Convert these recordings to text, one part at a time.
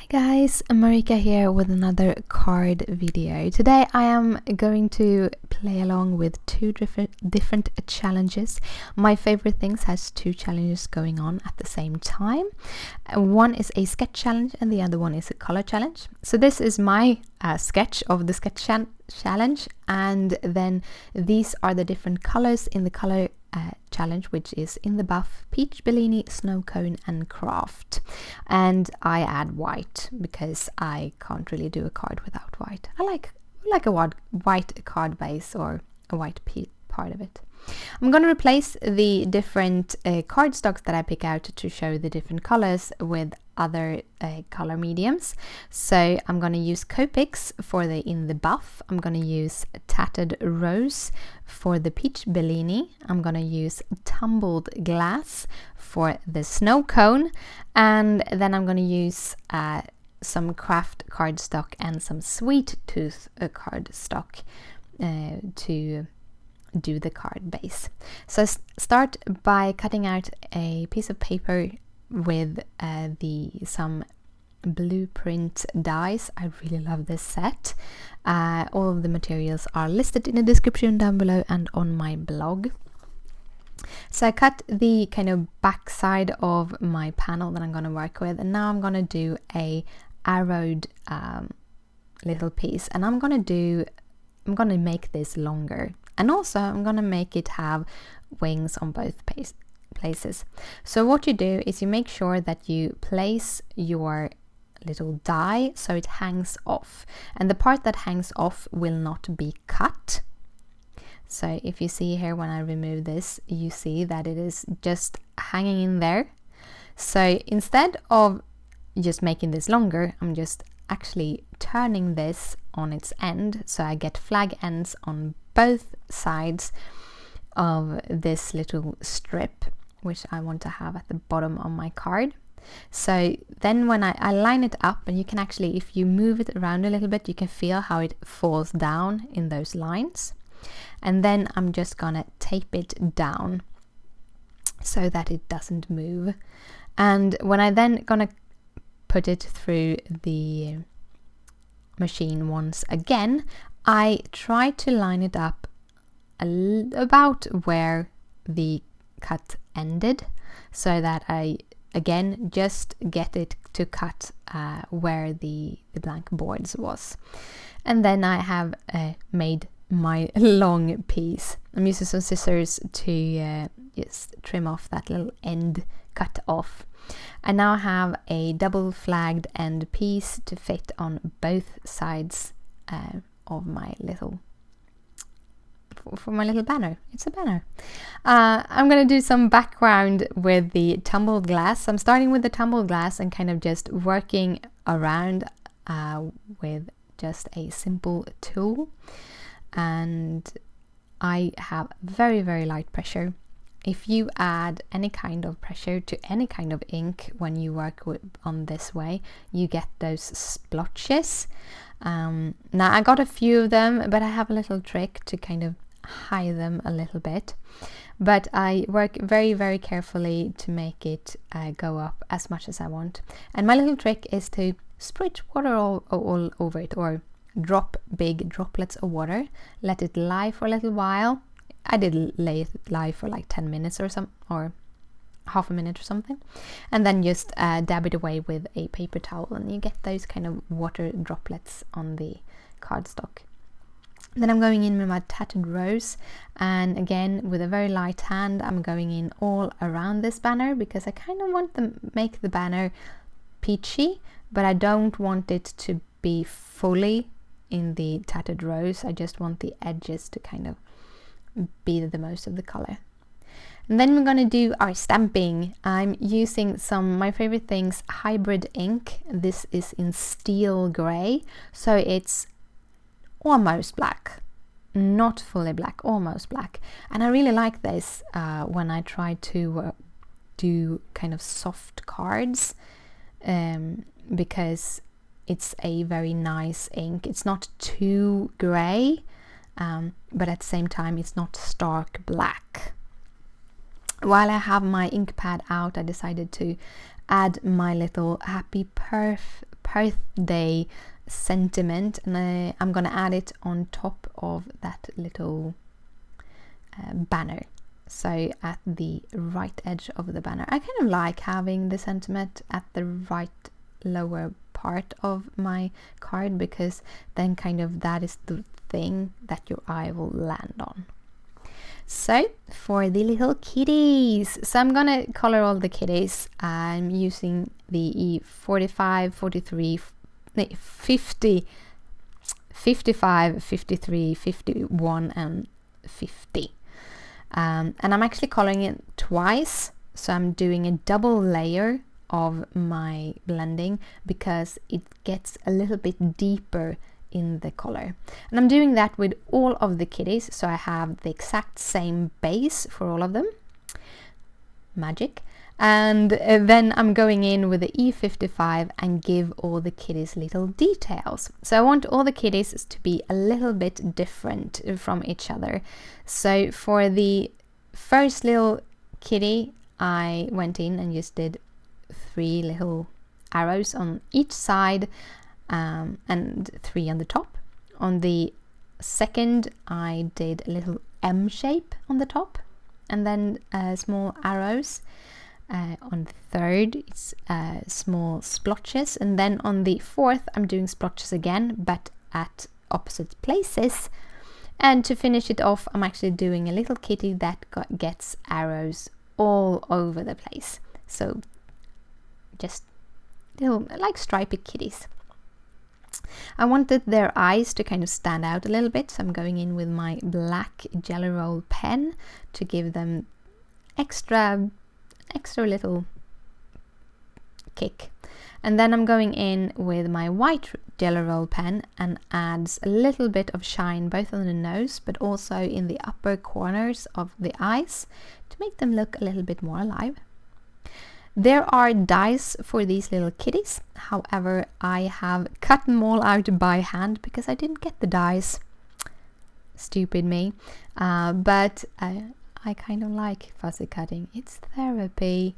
Hi guys, Marika here with another card video. Today I am going to play along with two different challenges. My favorite things has two challenges going on at the same time. One is a sketch challenge and the other one is a color challenge. So this is my sketch of the sketch challenge, and then these are the different colors in the color challenge, which is in the buff, peach, Bellini, snow cone and craft. And I add white because I can't really do a card without white. I like a white card base or a white part of it. I'm going to replace the different card stocks that I pick out to show the different colors with other color mediums. So I'm going to use Copics for the in the buff. I'm going to use Tattered Rose for the peach Bellini. I'm going to use Tumbled Glass for the snow cone, and then I'm going to use some craft cardstock and some sweet tooth cardstock to do the card base. So start by cutting out a piece of paper with some blueprint dies. I really love this set. All of the materials are listed in the description down below and on my blog. So I cut the kind of back side of my panel that I'm going to work with, and now I'm going to do a arrowed little piece, and I'm going to make this longer. And also I'm going to make it have wings on both places. So what you do is you make sure that you place your little die so it hangs off. And the part that hangs off will not be cut. So if you see here when I remove this, you see that it is just hanging in there. So instead of just making this longer, I'm just actually turning this on its end. So I get flag ends on both sides of this little strip, which I want to have at the bottom of my card. So then when I line it up, and you can actually, if you move it around a little bit, you can feel how it falls down in those lines. And then I'm just gonna tape it down so that it doesn't move. And when I then gonna put it through the machine once again, I try to line it up about where the cut ended, so that I again just get it to cut where the blank boards was. And then I have made my long piece. I'm using some scissors to just trim off that little end cut off. I now have a double flagged end piece to fit on both sides of my little for my little banner. It's a banner. I'm going to do some background with the tumbled glass. I'm starting with the tumbled glass and kind of just working around with just a simple tool. And I have very, very light pressure. If you add any kind of pressure to any kind of ink when you work on this way, you get those splotches. Now I got a few of them, but I have a little trick to kind of hide them a little bit. But I work very, very carefully to make it go up as much as I want. And my little trick is to spritz water all over it, or drop big droplets of water, let it lie for a little while. I did let it lie for like 10 minutes or half a minute or something, and then just dab it away with a paper towel, and you get those kind of water droplets on the cardstock. Then I'm going in with my Tattered Rose, and again with a very light hand I'm going in all around this banner, because I kind of want to make the banner peachy, but I don't want it to be fully in the Tattered Rose. I just want the edges to kind of be the most of the color. And then we're going to do our stamping. I'm using my favorite things, hybrid ink. This is in steel gray, so it's almost black, not fully black, almost black. And I really like this when I try to do kind of soft cards, because it's a very nice ink. It's not too gray, but at the same time it's not stark black. While I have my ink pad out, I decided to add my little happy Purr birthday sentiment, and I'm gonna add it on top of that little banner. So at the right edge of the banner. I kind of like having the sentiment at the right lower part of my card, because then kind of that is the thing that your eye will land on. So for the little kitties, so I'm gonna color all the kitties. I'm using the 45, 43, 50, 55, 53, 51 and 50. And I'm actually coloring it twice, so I'm doing a double layer of my blending because it gets a little bit deeper in the color. And I'm doing that with all of the kitties, so I have the exact same base for all of them. Magic. And then I'm going in with the E55 and give all the kitties little details. So I want all the kitties to be a little bit different from each other. So for the first little kitty, I went in and just did 3 little arrows on each side, and 3 on the top. On the second, I did a little M shape on the top, and then small arrows. On the third, it's small splotches, and then on the fourth, I'm doing splotches again, but at opposite places. And to finish it off, I'm actually doing a little kitty that gets arrows all over the place. So just little, like stripy kitties. I wanted their eyes to kind of stand out a little bit, so I'm going in with my black Jelly Roll pen to give them extra little kick. And then I'm going in with my white Jelly Roll pen and adds a little bit of shine both on the nose but also in the upper corners of the eyes to make them look a little bit more alive. There are dies for these little kitties, however I have cut them all out by hand because I didn't get the dies. Stupid me. But I kind of like fuzzy cutting. It's therapy.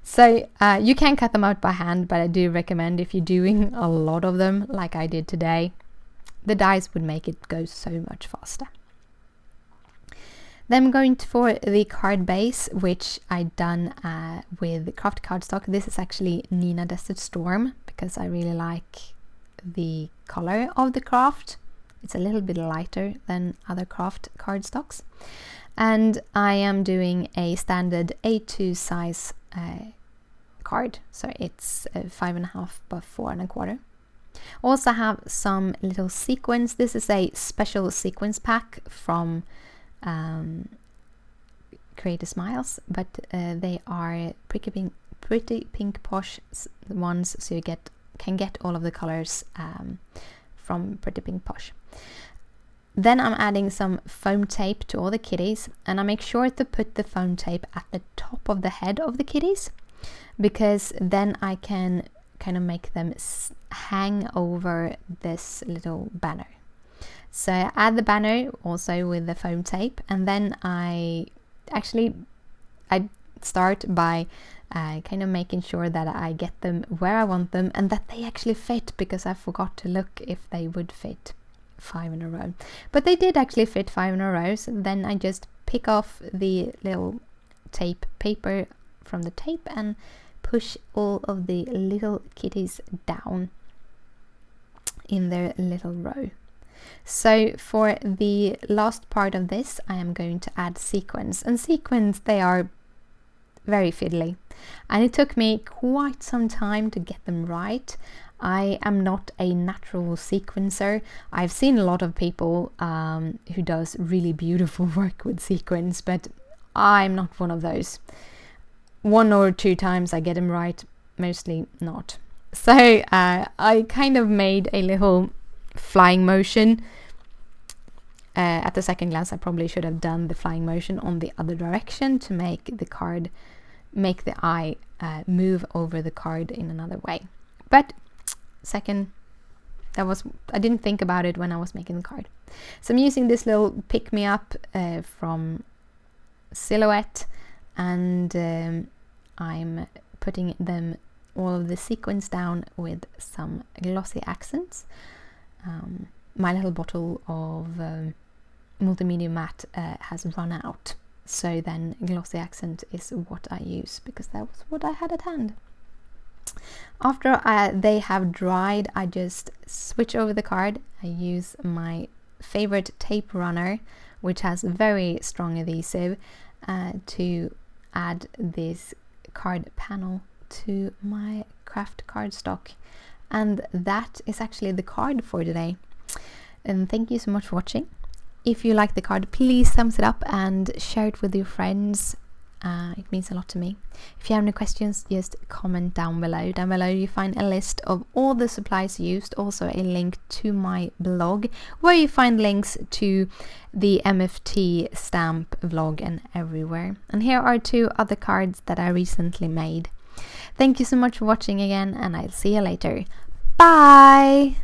So you can cut them out by hand, but I do recommend if you're doing a lot of them like I did today, the dies would make it go so much faster. Then I'm going for the card base, which I done with craft cardstock. This is actually Nina Desert Storm because I really like the color of the craft. It's a little bit lighter than other craft cardstocks. And I am doing a standard A2 size card, so it's 5.5 by 4.25. Also have some little sequins. This is a special sequins pack from Creator Smiles, but they are pretty pink posh ones, so you can get all of the colors from Pretty Pink Posh. Then I'm adding some foam tape to all the kitties, and I make sure to put the foam tape at the top of the head of the kitties, because then I can kind of make them hang over this little banner. So I add the banner also with the foam tape, and then I start by kind of making sure that I get them where I want them and that they actually fit, because I forgot to look if they would fit 5 in a row. But they did actually fit 5 in a row, so then I just pick off the little tape paper from the tape and push all of the little kitties down in their little row. So for the last part of this, I am going to add sequins, and sequins, they are very fiddly, and it took me quite some time to get them right. I am not a natural sequencer. I've seen a lot of people who does really beautiful work with sequins, but I'm not one of those. 1 or 2 times I get them right, mostly not. So I kind of made a little flying motion. At the second glance, I probably should have done the flying motion on the other direction to make the eye move over the card in another way. But I didn't think about it when I was making the card. So I'm using this little pick-me-up from Silhouette, and I'm putting them all of the sequins down with some glossy accents. My little bottle of multimedia matte has run out, so then glossy accent is what I use because that was what I had at hand. After they have dried, I just switch over the card. I use my favorite tape runner, which has very strong adhesive, to add this card panel to my craft cardstock. And that is actually the card for today. And thank you so much for watching. If you like the card, please thumbs it up and share it with your friends. It means a lot to me. If you have any questions, just comment down below. Down below you find a list of all the supplies used, also a link to my blog, where you find links to the MFT stamp vlog and everywhere. And here are 2 other cards that I recently made. Thank you so much for watching again, and I'll see you later. Bye!